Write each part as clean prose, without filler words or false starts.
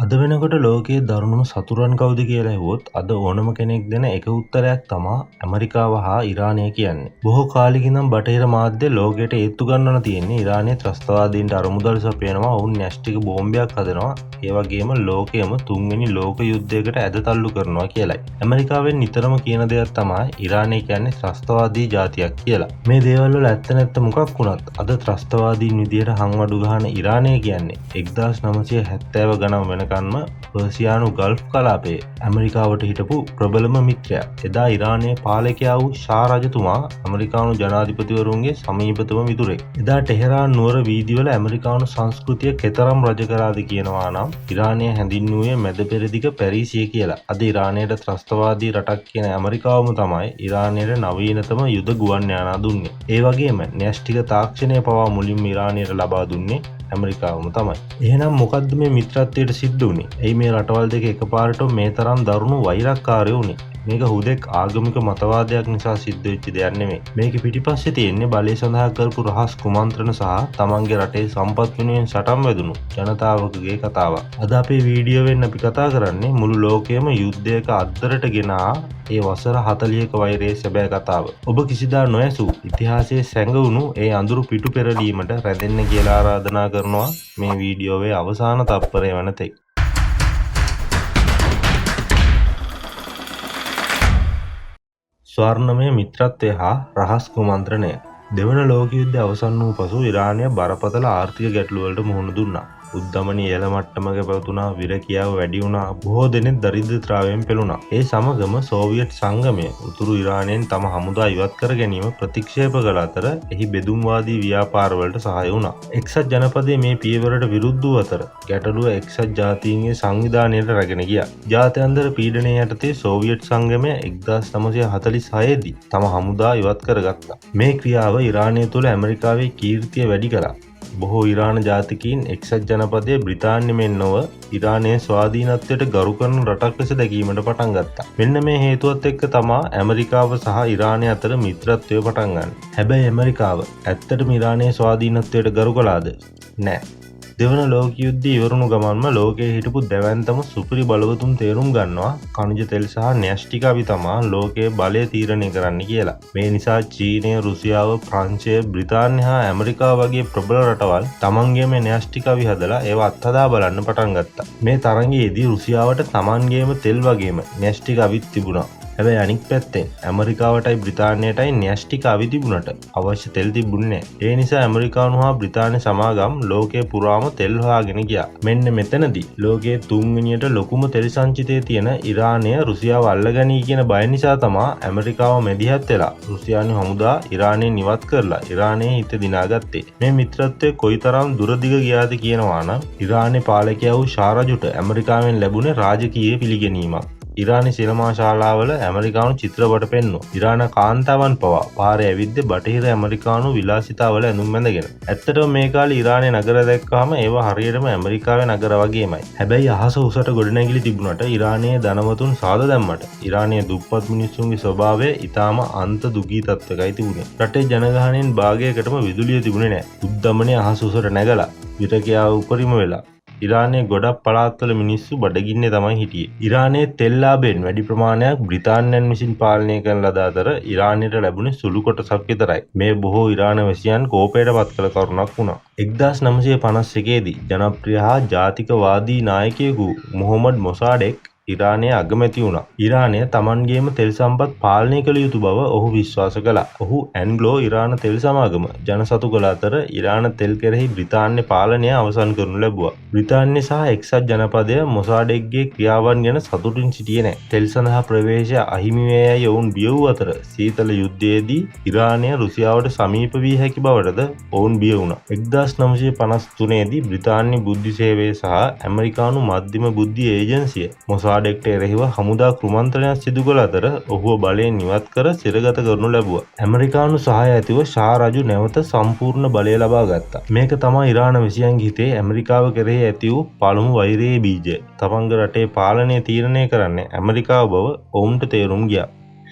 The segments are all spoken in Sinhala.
අද වෙනකොට ලෝකයේ දරුණුම සතුරන් කවුද කියලා ඇහුවොත් අද ඕනම කෙනෙක් දෙන එක උත්තරයක් තමා ඇමරිකාව හා ඉරානය කියන්නේ. බොහෝ කාලෙකින් නම් බටහිර මාධ්‍ය ලෝකයට ඒත්තු ගන්නවන තියෙන්නේ ඉරානයේ ත්‍රස්තවාදීන්ට අරමුදල් සපයනවා, ඔවුන් න්‍යෂ්ටික බෝම්බයක් හදනවා, ඒ වගේම ලෝකයේම තුන්වෙනි ලෝක යුද්ධයකට ඇද තල්ලු කරනවා කියලයි. ඇමරිකාවෙන් නිතරම කියන දෙයක් තමයි ඉරානය කියන්නේ ත්‍රස්තවාදී ජාතියක් කියලා. මේ දේවල් වල ඇත්ත නැත්ත මොකක් වුණත් අද ත්‍රස්තවාදීන් විදියට හංවඩු ගහන ඉරානය කියන්නේ 1970 ගණන් වෙනකන්ම පර්සියානු ගල්ෆ් කලාපයේ ඇමරිකාවට හිටපු ප්‍රබලම මිත්‍රයා. එදා ඉරානයේ පාලකයා වූ ෂා රජතුමා ඇමරිකානු ජනාධිපතිවරුන්ගේ සමීපතම මිතුරෙක්. එදා ටෙහෙරාන් නුවර වීදිවල ඇමරිකානු සංස්කෘතිය කෙතරම් රජ කරාද කියනවා නම් ඉරානය හැඳින්වුවේ මැද පෙරදිග පැරිසිය කියලා. අද ඉරානයට ත්‍රස්තවාදී රටක් කියන ඇමරිකාවම තමයි ඉරානයට නවීනතම යුද ගුවන් යානා දුන්නේ. ඒ වගේම න්‍යෂ්ටික තාක්ෂණය පවා මුලින්ම ඉරානයට ලබා දුන්නේ ඇමරිකාවම තමයි. එහෙනම් මොකද්ද මේ මිත්‍රත්වයට සිද්ධ වුනේ? ඇයි මේ රටවල් දෙක එකපාරට මේ තරම් දරුණු වෛරක්කාරයෝ වුනේ? මේක හුදෙක් ආගමික මතවාදයක් නිසා සිද්ධ වෙච්ච දෙයක් නෙමෙයි. මේක පිටිපස්සේ තියෙන්නේ බලය සඳහා කරපු රහස් කුමන්ත්‍රණ සහ තමන්ගේ රටේ සම්පත් වෙනුවෙන් සටන් වැදුණු ජනතාවකගේ කතාවක්. අද අපේ වීඩියෝවෙන් අපි කතා කරන්නේ මුළු ලෝකයේම යුද්ධයක අද්දරට ගෙනා ඒ වසර 40ක වෛරයේ සැබෑ කතාව. ඔබ කිසිදා නොඇසූ ඉතිහාසයේ සැඟවුණු ඒ අඳුරු පිටු පෙරලීමට රැඳෙන්න කියලා ආරාධනා කරනවා මේ වීඩියෝවේ අවසාන තප්පරය වනතෙක්. ස්වර්ණමය මිත්‍රත්වය හා රහස් කුමන්ත්‍රණය. දෙවන ලෝක යුද්ධය අවසන් වූ පසු ඉරානය බරපතල ආර්ථික ගැටලුවලට මුහුණ දුන්නා. උද්දමනය ඉහළ මට්ටමක පැවතුනා, විරකියාව වැඩි වුණා, බොහෝ දෙනෙක් දරිද්‍රතාවයෙන් පෙළුණා. ඒ සමගම සෝවියට් සංගමය උතුරු ඉරානයෙන් තම හමුදා ඉවත් කර ගැනීම ප්‍රතික්ෂේප කළ අතර එහි බෙදුම්වාදී ව්‍යාපාරවලට සහාය වුණා. එක්සත් ජනපදයේ මේ පියවරට විරුද්ධ වූ අතර ගැටලුව එක්සත් ජාතීන්ගේ සංවිධානයට රැගෙන ගියා. ජාත්‍යන්තර පීඩනය යටතේ සෝවියට් සංගමය 1946 දී තම හමුදා ඉවත් කරගත්තා. මේ ක්‍රියාව ඉරානය තුළ ඇමරිකාවේ කීර්තිය වැඩි කළා. බොහෝ ඉරාන ජාතිකයින් එක්සත් ජනපදයේ බ්‍රිතාන්‍යයෙන් නොව ඉරානයේ ස්වාධීනත්වයට ගරු කරන රටක් ලෙස දැකීමට පටන් ගත්තා. මෙන්න මේ හේතුවත් එක්ක තමා ඇමරිකාව සහ ඉරානය අතර මිත්‍රත්වය පටන් ගන්න. හැබැයි ඇමරිකාව ඇත්තටම ඉරානයේ ස්වාධීනත්වයට ගරු කළාද? නෑ. දෙවන ලෝක යුද්ධය ඉවරුණු ගමන්ම ලෝකයේ හිටපු දැවැන්තම සුපිරි බලවතුන් තේරුම් ගන්නවා ඛනිජ තෙල් සහ න්‍යෂ්ටික අවි තමා ලෝකයේ බලය තීරණය කරන්න කියලා. මේ නිසා චීනය, රුසියාව, ප්‍රංශය, බ්‍රිතාන්‍ය හා ඇමරිකාව වගේ ප්‍රබල රටවල් තමන්ගේම න්‍යෂ්ටික අවි හදලා ඒවා අත්හදා බලන්න පටන් ගත්තා. මේ තරඟයේදී රුසියාවට තමන්ගේම තෙල් වගේම න්‍යෂ්ටික අවිත් තිබුණා. හැබැයි අනික් පැත්තෙන් ඇමරිකාවටයි බ්‍රිතාන්‍යයටයි න්‍යෂ්ටික අවි තිබුණට අවශ්‍ය තෙල් තිබුණේ නැහැ. ඒ නිසා ඇමරිකානු හා බ්‍රිතාන්‍ය සමාගම් ලෝකයේ පුරාම තෙල් හොයාගෙන ගියා. මෙන්න මෙතනදී ලෝකයේ තුන්වෙනියට ලොකුම තෙල් සංචිතයේ තියෙන ඉරානය රුසියාව අල්ලගනී කියන බය නිසා තමා ඇමරිකාව මැදිහත් වෙලා රුසියානු හමුදා ඉරානයෙන් ඉවත් කරලා ඉරානයේ හිත දිනාගත්තේ. මේ මිත්‍රත්වය කොයිතරම් දුරදිග ගියාද කියනවා නම් ඉරානයේ පාලකයා වූ ෂා රජුට ඇමරිකාවෙන් ලැබුණේ රාජකීය පිළිගැනීමක්. ඉරානි සිනමා ශාලාවල ඇමරිකානු චිත්‍රපට පෙන්වුවා. ඉරාන කාන්තාවන් පවා පාරේ ඇවිද්ද බටහිර ඇමරිකානු විලාසිතාවල ඇඳුම් ඇඳගෙන. ඇත්තටම මේ කාලේ ඉරානයේ නගර දැක්කහම ඒවා හරියටම ඇමරිකාවේ නගර වගේමයි. හැබැයි අහස උසට ගොඩනැගිලි තිබුණට ඉරානයේ ධනවතුන් සාද දැම්මට ඉරානයේ දුප්පත් මිනිස්සුන්ගේ ස්වභාවය ඊටාම අන්ත දුගී තත්ත්වයකයි තිබුණේ. රටේ ජනගහනයෙන් භාගයකටම විදුලිය තිබුණේ නැහැ. උද්දමනයේ අහස උසට නැගලා විරකියාව උපරිම වෙලා ඉරානයේ ගොඩක් පළාත්වල මිනිස්සු බඩගින්නේ තමයි හිටියේ. ඉරානයේ තෙල් ලාභයෙන් වැඩි ප්‍රමාණයක් බ්‍රිතාන්‍යයන් විසින් පාලනය කරන ලද අතර ඉරානයට ලැබුණේ සුළු කොටසක් විතරයි. මේ බොහෝ ඉරාන වැසියන් කෝපයට පත් කළ කරුණක් වුණා. 1951 දී ජනප්‍රිය හා ජාතිකවාදී නායකයෙකු මොහොමඩ් මොසාඩෙක් ඉරානයේ අගමැති වුණා. ඉරානය තමන්ගේම තෙල් සම්පත් පාලනය කළ යුතු බව ඔහු විශ්වාස කළා. ඔහු ඇන්ග්ලෝ ඉරාන තෙල් සමාගම ජනසතු කළ අතර ඉරාන තෙල් කෙරෙහි බ්‍රිතාන්‍ය පාලනය අවසන් කරනු ලැබුවා. බ්‍රිතාන්‍ය සහ එක්සත් ජනපදය මොසාඩෙක්ගේ ක්‍රියාවන් ගැන සතුටින් සිටියේ නැහැ. තෙල් සඳහා ප්‍රවේශය අහිමි වේ යයි ඔවුන් බිය වූ අතර සීතල යුද්ධයේදී ඉරානය රුසියාවට සමීප විය හැකි බවටද ඔවුන් බිය වුණා. 1953 දී බ්‍රිතාන්‍ය බුද්ධි සේවය සහ ඇමරිකානු මධ්‍යම බුද්ධි ඒජන්සිය මොසාඩෙක්ට එරෙහිව හමුදා කුමන්ත්‍රණයක් සිදු කළ අතර ඔහුව බලයෙන් ඉවත් කර සිරගත කරනු ලැබුවා. ඇමරිකානු සහාය ඇතිව ෂා රජු නැවත සම්පූර්ණ බලය ලබා ගත්තා. මේක තමයි ඉරාන වැසියන්ගේ හිතේ ඇමරිකාව කෙරෙහි ඇති වූ පළමු වෛරයේ බීජය. තමන්ගේ රටේ පාලනය තීරණය කරන්නේ ඇමරිකාව බව ඔවුන්ට තේරුම් ගියා.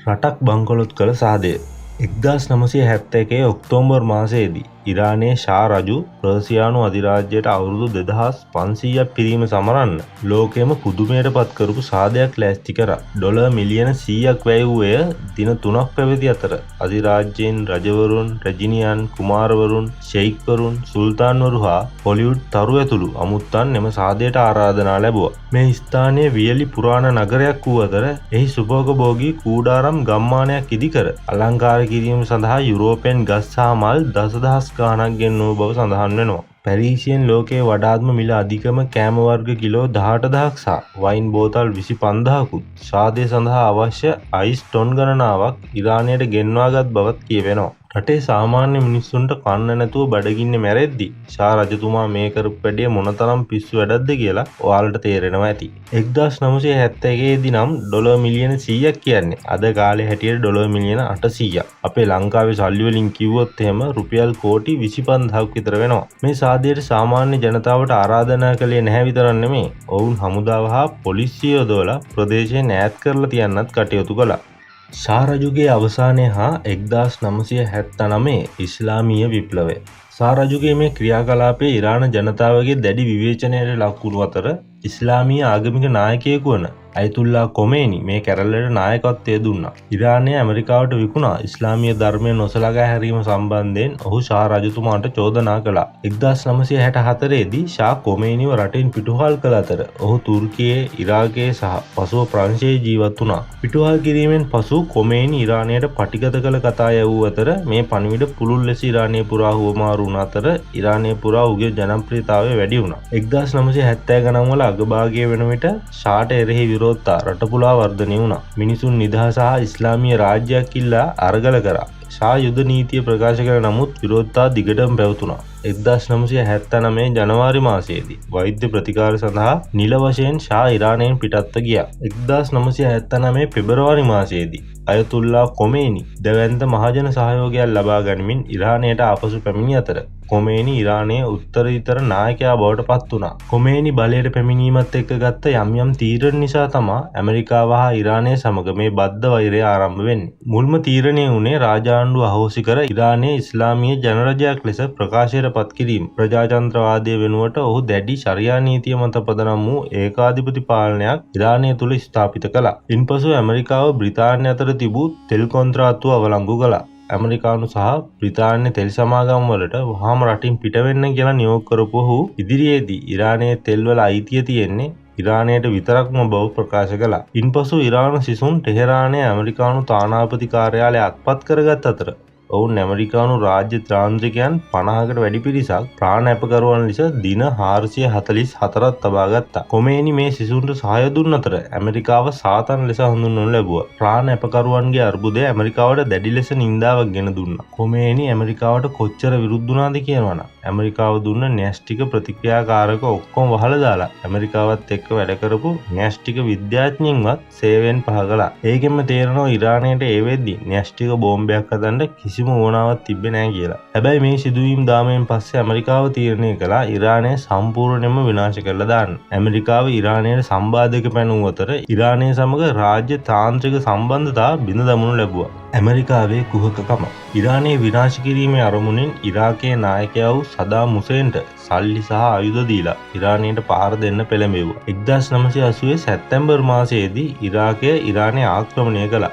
රටක් බංකොලොත් කළ සාදය 1971 ඔක්තෝබර් මාසයේදී ඉරානයේ ෂා රජු පර්සියානු අධිරාජ්‍යයට අවුරුදු 2500ක් පිරීම සමරන්න ලෝකෙම පුදුමයට පත් කරපු සාදයක් ලෑස්ති කරා. ඩොලර් මිලියන 100ක් වැය වූ එය දින 3ක් පැවති අතර අධිරාජ්‍යයෙන් රජවරුන්, රැජිනියන්, කුමාරවරුන්, ෂෙයික්වරුන්, සුල්තාන්වරු හා හොලිවුඩ් තරු ඇතුළු අමුත්තන් එම සාදයට ආරාධනා ලැබුවා. මේ ස්ථානයේ වියලි පුරාණ නගරයක් වූ අතර එහි සුභෝගභෝගී කූඩාරම් ගම්මානයක් ඉදිකර අලංකාර කිරීම සඳහා යුරෝපෙන් ගස් හා මල් දසදහස් ගාණක් ගෙන්වූ බව සඳහන් වෙනවා. පැරිසියෙන් ලෝකයේ වඩාත්ම මිල අධිකම කෑම වර්ග කිලෝ 18000ක් සහ වයින් බෝතල් 25000කුත් සාදය සඳහා අවශ්‍ය අයිස් ටොන් ගණනාවක් ඉරානයට ගෙන්වාගත් බවත් කියවෙනවා. රටේ සාමාන්‍ය මිනිස්සුන්ට කන්න නැතුව බඩගින්නේ මැරෙද්දි ෂා රජතුමා මේ කරපු වැඩේ මොනතරම් පිස්සු වැඩක්ද කියලා ඔයාලට තේරෙනවා ඇති. 1971 දී නම් ඩොලර් මිලියන 100ක් කියන්නේ අද කාලේ හැටියට ඩොලර් මිලියන 800ක්. අපේ ලංකාවේ සල්ලි වලින් කිව්වොත් එහෙම රුපියල් කෝටි 25000ක් විතර වෙනවා. මේ සාදයට සාමාන්‍ය ජනතාවට ආරාධනා කළේ නැහැ විතරක් නෙමෙයි. ඔවුන් හමුදාව හා පොලිසිය යොදවලා ප්‍රදේශයෙන් ඈත් කරලා තියන්නත් කටයුතු කළා. ෂා රජුගේ අවසානය හා 1979 ඉස්ලාමීය විප්ලවය. ෂා රජුගේ මේ ක්‍රියාකලාපයේ ඉරාන ජනතාවගේ දැඩි විවේචනයට ලක් වුණු අතර ඉස්ලාමීය ආගමික නායකයෙකු වන අයතුල්ලා කොමේනි මේ කැරැල්ලට නායකත්වය දුන්නා. ඉරානය ඇමරිකාවට විකුණා ඉස්ලාමීය ධර්මය නොසලකා හැරීම සම්බන්ධයෙන් ඔහු ෂා රජතුමාට චෝදනා කළා. 1964 දී ෂා කොමේනිව රටින් පිටුහල් කළ අතර ඔහු තුර්කියේ, ඉරාකයේ සහ පසුව ප්‍රංශයේ ජීවත් වුණා. පිටුහල් කිරීමෙන් පසු කොමේනි ඉරානයට පටිගත කළ කතා යැවූ අතර මේ පණිවිඩ පුළුල් ලෙස ඉරානය පුරා හුවමාරු වුණ අතර ඉරානය පුරා ඔහුගේ ජනප්‍රියතාවය වැඩි වුණා. 1970 ගණන් වල අගභාගයේ වෙන විට ෂාට එරෙහි විරෝධතා රටපුරා වර්ධනය වුණා. මිනිසුන් නිදහස හා ඉස්ලාමීය රාජ්‍යයක් ඉල්ලා අරගල කරා. ෂා යුද නීතිය ප්‍රකාශ කළ නමුත් විරෝධතා දිගටම පැවතුණා. 1979 ජනවාරි මාසයේදී වෛද්‍ය ප්‍රතිකාර සඳහා නිල වශයෙන් ෂා ඉරානයෙන් පිටත්ව ගියා. 1979 පෙබරවාරි මාසයේදී අයතුල්ලා කොමේනි දැවැන්ත මහජන සහයෝගයක් ලබා ගනිමින් ඉරානයට ආපසු පැමිණි අතර කොමේනි ඉරානයේ උත්තරීතර නායකයා බවට පත් වුණා. කොමේනි බලයට පැමිණීමත් එක්ක ගත්ත යම් යම් තීරණ නිසා තමයි ඇමරිකාව හා ඉරානය සමග මේ බද්ධ වෛරය ආරම්භ වෙන්නේ. මුල්ම තීරණය වුණේ රාජාණ්ඩුව අහෝසි කර ඉරානයේ ඉස්ලාමීය ජනරජයක් ලෙස ප්‍රකාශයට පත් කිරීම. ප්‍රජාතන්ත්‍රවාදය වෙනුවට ඔහු දැඩි ශරියා නීතිය මත පදනම් වූ ඒකාධිපති පාලනයක් ඉරානය තුළ ස්ථාපිත කළා. ඉන්පසු ඇමරිකාව බ්‍රිතාන්‍ය අතර තිබූ තෙල් කොන්ත්‍රාත්තුව අවලංගු කළා. ඇමරිකානු සහ බ්‍රිතාන්‍ය තෙල් සමාගම් වලට වහාම රටින් පිටවෙන්න කියලා නියෝග කරපු ඔහු ඉදිරියේදී ඉරානයේ තෙල් වල අයිතිය තියෙන්නේ ඉරානයට විතරක්ම බව ප්‍රකාශ කළා. ඉන්පසු ඉරාන සිසුන් ටෙහෙරානයේ ඇමරිකානු තානාපති කාර්යාලය අත්පත් කරගත් අතර ඔවුන් ඇමරිකානු රාජ්‍ය තාන්ත්‍රිකයන් 50කට වැඩි පිරිසක් ප්‍රාණ අපකරුවන් ලෙස දින 444ක් තබා ගත්තා. කොමේනි මේ සිසුන්ට සහාය දුන්න අතර ඇමරිකාව සාතන් ලෙස හඳුන්වනු ලැබුවා. ප්‍රාණ අපකරුවන්ගේ අර්බුදය ඇමරිකාවට දැඩි ලෙස නින්දාවක් ගෙන දුන්නා. කොමේනි ඇමරිකාවට කොච්චර විරුද්ධ වුණාද කියනවනම් ඇමරිකාව දුන්න න්‍යෂ්ටික ප්‍රතික්‍රියාකාරක ඔක්කොම වහලා දාලා ඇමරිකාවත් එක්ක වැඩ කරපු න්‍යෂ්ටික විද්‍යාඥයින්වත් සේවයෙන් පහ කළා. ඒකෙන්ම තේරෙනවා ඉරානයට ඒ වෙද්දි න්‍යෂ්ටික බෝම්බයක් හදන්න කිසිම ඕනාවක් තිබ්බේ නැහැ කියලා. හැබැයි මේ සිදුවීම් දාමයෙන් පස්සේ ඇමරිකාව තීරණය කළා ඉරානය සම්පූර්ණයෙන්ම විනාශ කරලා දාන්න. ඇමරිකාව ඉරානයට සම්බාධක පැනවූ අතර ඉරානය සමග රාජ්‍ය තාන්ත්‍රික සම්බන්ධතා බිඳ දමනු ලැබුවා. ඇමරිකාවේ කුහකකම. ඉරානය විනාශ කිරීමේ අරමුණින් ඉරාකයේ නායකයා වූ සදාම් හුසේන්ට සල්ලි සහ ආයුධ දීලා ඉරානයට පාර දෙන්න පෙළඹෙව්වා. 1980 සැප්තැම්බර් මාසයේදී ඉරාකය ඉරානය ආක්‍රමණය කළා.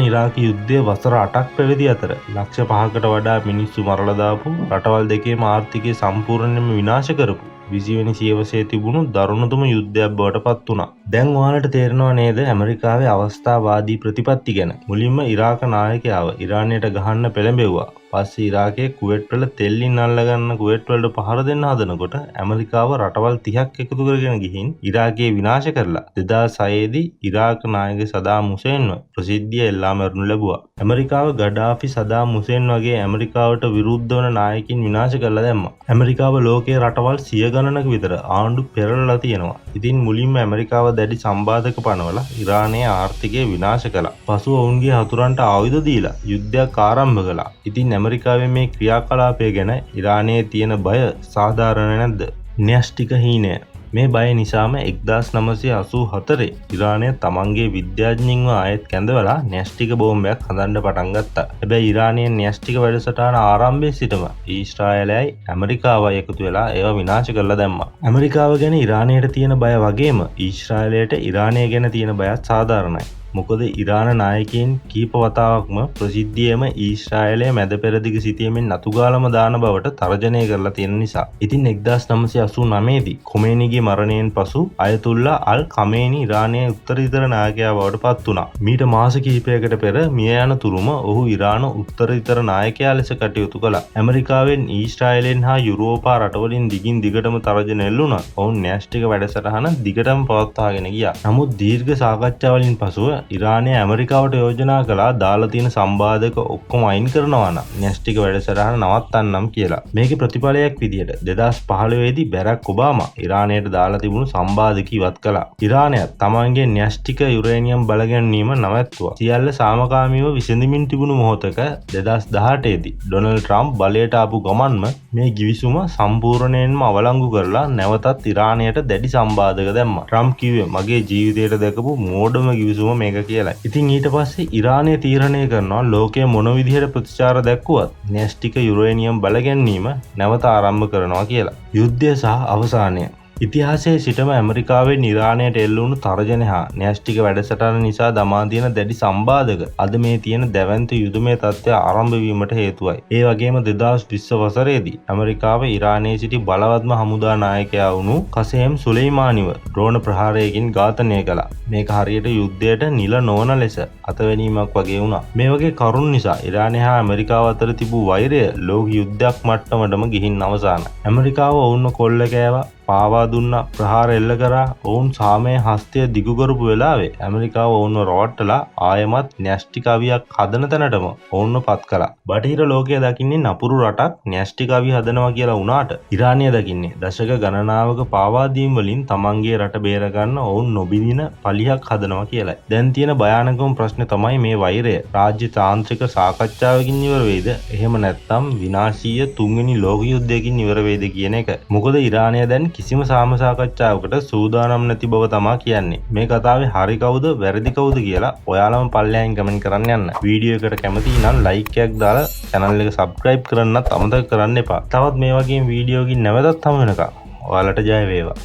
ඉරාක යුද්ධය වසර 8ක් පැවති අතර ලක්ෂ 5කට වඩා මිනිස්සු මරලා දාපු රටවල් දෙකේම ආර්ථිකය සම්පූර්ණයෙන්ම විනාශ කරපු 20 වෙනි සියවසේ තිබුණු දරුණුතම යුද්ධයක් බවට පත් වුණා. දැන් ඔයාලට තේරෙනව නේද ඇමරිකාවේ අවස්ථාවාදී ප්‍රතිපත්ති ගැන. මුලින්ම ඉරාක නායකයාව ඉරානයට ගහන්න පෙළඹෙව්වා. පස්සේ ඉරාකයේ කුවේට් වල තෙල්ලින් අල්ලගන්න කුවේට් වලට පහර දෙන්න හදනකොට ඇමරිකාව රටවල් 30ක් එකතු කරගෙන ගිහින් ඉරාකය විනාශ කරලා 2006 දී ඉරාක නායක සදාම් හුසේන්ව ප්‍රසිද්ධිය එල්ලා මරනු ලැබුවා. ඇමරිකාව ගඩාෆි සදාම් හුසේන් වගේ ඇමරිකාවට විරුද්ධ වන නායකින් විනාශ කරලා දැම්මා. ඇමරිකාව ලෝකයේ රටවල් 100 ගණනක විතර ආණ්ඩු පෙරලලා තියෙනවා. ඉතින් මුලින්ම ඇමරිකාව දැඩි සම්බාධක පනවලා ඉරානයේ ආර්ථිකය විනාශ කළා. පසුව ඔවුන්ගේ හතුරන්ට ආයුධ දීලා යුද්ධයක් ආරම්භ කළා. ඉතින් ඇමරිකාවේ මේ ක්‍රියාකලාපය ගැන ඉරානයේ තියෙන බය සාධාරණ නැද්ද? න්‍යෂ්ටික හීනය. මේ බය නිසාම 1984 ඉරානය තමන්ගේ විද්‍යාඥයින්ව ආයෙත් කැඳවලා න්‍යෂ්ටික බෝම්බයක් හදන්න පටන් ගත්තා. හැබැයි ඉරානයේ න්‍යෂ්ටික වැඩසටහන ආරම්භයේ සිටම ඊශ්‍රායලයයි ඇමරිකාවයි එකතු වෙලා ඒවා විනාශ කරලා දැම්මා. ඇමරිකාව ගැන ඉරානයට තියෙන බය වගේම ඊශ්‍රායලයට ඉරානය ගැන තියෙන බයත් සාධාරණයි. මොකද ඉරාන නායකයින් කීප වතාවක්ම ප්‍රසිද්ධියේම ඊශ්‍රායලය මැද පෙරදිග සිටීමෙන් නතුගාලම දාන බවට තර්ජනය කරලා තියෙන නිසා. ඉතින් 1989 දී කොමේනිගේ මරණයෙන් පසු අයතුල්ලා අල් කමේනි ඉරානයේ උත්තරීතර නායකයා බවට පත් වුණා. මීට මාස කිහිපයකට පෙර මිය යන තුරුම ඔහු ඉරාන උත්තරීතර නායකයා ලෙස කටයුතු කළා. ඇමරිකාවෙන් ඊශ්‍රායලෙන් හා යුරෝපා රටවලින් දිගින් දිගටම තර්ජන එල්ලුණා. ඔවුන් න්‍යෂ්ටික වැඩසටහන දිගටම පවත්වාගෙන ගියා. නමුත් දීර්ඝ සාකච්ඡාවලින් පසුව ඉරානය ඇමරිකාවට යෝජනා කළා දාලා තියෙන සම්බාධක ඔක්කොම අයින් කරනවා නම් න්‍යෂ්ටික වැඩසටහන නවත්තන්නම් කියලා. මේකේ ප්‍රතිඵලයක් විදියට 2015 දී බැරක් ඔබාමා ඉරානයට දාලා තිබුණු සම්බාධක ඉවත් කළා. ඉරානය තමන්ගේ න්‍යෂ්ටික යුරේනියම් බලගැන්වීම නවත්තුවා. සියල්ල සාමකාමීව විසඳමින් තිබුණු මොහොතක 2018 දී ඩොනල්ඩ් ට්‍රම්ප් බලයට ආපු ගමන්ම මේ ගිවිසුම සම්පූර්ණයෙන්ම අවලංගු කරලා නැවතත් ඉරානයට දැඩි සම්බාධක දැම්මා. ට්‍රම්ප් කිව්වේ මගේ ජීවිතයට දැකපු මෝඩම ගිවිසුම මේක කියලා. ඉතින් ඊට පස්සේ ඉරානය තීරණය කරනවා ලෝකයේ මොන විදිහට ප්‍රතිචාර දැක්වුවත් න්‍යෂ්ටික යුරේනියම් බලගැන්වීම නැවත ආරම්භ කරනවා කියලා. යුද්ධය සහ අවසානය. ඉතිහාසයේ සිටම ඇමරිකාවෙන් ඉරානයට එල්ල වුණු තර්ජන හා න්‍යෂ්ටික වැඩසටහන නිසා දමා තියෙන දැඩි සම්බාධක අද මේ තියෙන දැවැන්ත යුදමය තත්ත්වය ආරම්භ වීමට හේතුවයි. ඒ වගේම 2020 වසරේදී ඇමරිකාව ඉරානයේ සිටි බලවත්ම හමුදා නායකයා වුණු කසේම් සුලෙයිමානිව ඩ්‍රෝන ප්‍රහාරයකින් ඝාතනය කළා. මේක හරියට යුද්ධයට නිල නොවන ලෙස අතවැනීමක් වගේ වුණා. මේ වගේ කරුණු නිසා ඉරානය හා ඇමරිකාව අතර තිබූ වෛරය ලෝක යුද්ධයක් මට්ටමටම ගිහින් අවසానයි. ඇමරිකාව ඔවුන්ව කොල්ල කෑවා, පාවා දුන්නා, ප්‍රහාර එල්ල කරා. ඔවුන් සාමයේ හස්තය දිගු කරපු වෙලාවේ ඇමරිකාව ඔවුන්ව රවට්ටලා ආයමත් න්‍යෂ්ටික අවියක් හදන තැනටම ඔවුන්ව පත් කළා. බටහිර ලෝකය දකින්නේ නපුරු රටක් න්‍යෂ්ටික අවිය හදනවා කියලා වුණාට ඉරානය දකින්නේ දශක ගණනාවක පාවා දීම් වලින් තමන්ගේ රට බේරගන්න ඔවුන් නොබිදින පලියක් හදනවා කියලායි. දැන් තියෙන භයානකම ප්‍රශ්නේ තමයි මේ වෛරය රාජ්‍ය තාන්ත්‍රික සාකච්ඡාවකින් ඉවර වෙයිද? එහෙම නැත්නම් විනාශීය තුන්වෙනි ලෝක යුද්ධයකින් ඉවර වෙයිද කියන එක. මොකද ඉරානය දැන් කිසිම සාම සාකච්ඡාවකට සූදානම් නැති බව තමා කියන්නේ. මේ කතාවේ හරි කවුද වැරදි කවුද කියලා ඔයාලම පල්ලෙහායින් කමෙන්ට් කරන්න යන්න. වීඩියෝ එකට කැමති නම් ලයික් එකක් දාලා channel එක subscribe කරන්නත් අමතක කරන්න එපා. තවත් මේ වගේ වීඩියෝකින් නැවතත් හමු වෙනකම් ඔයාලට ජය වේවා.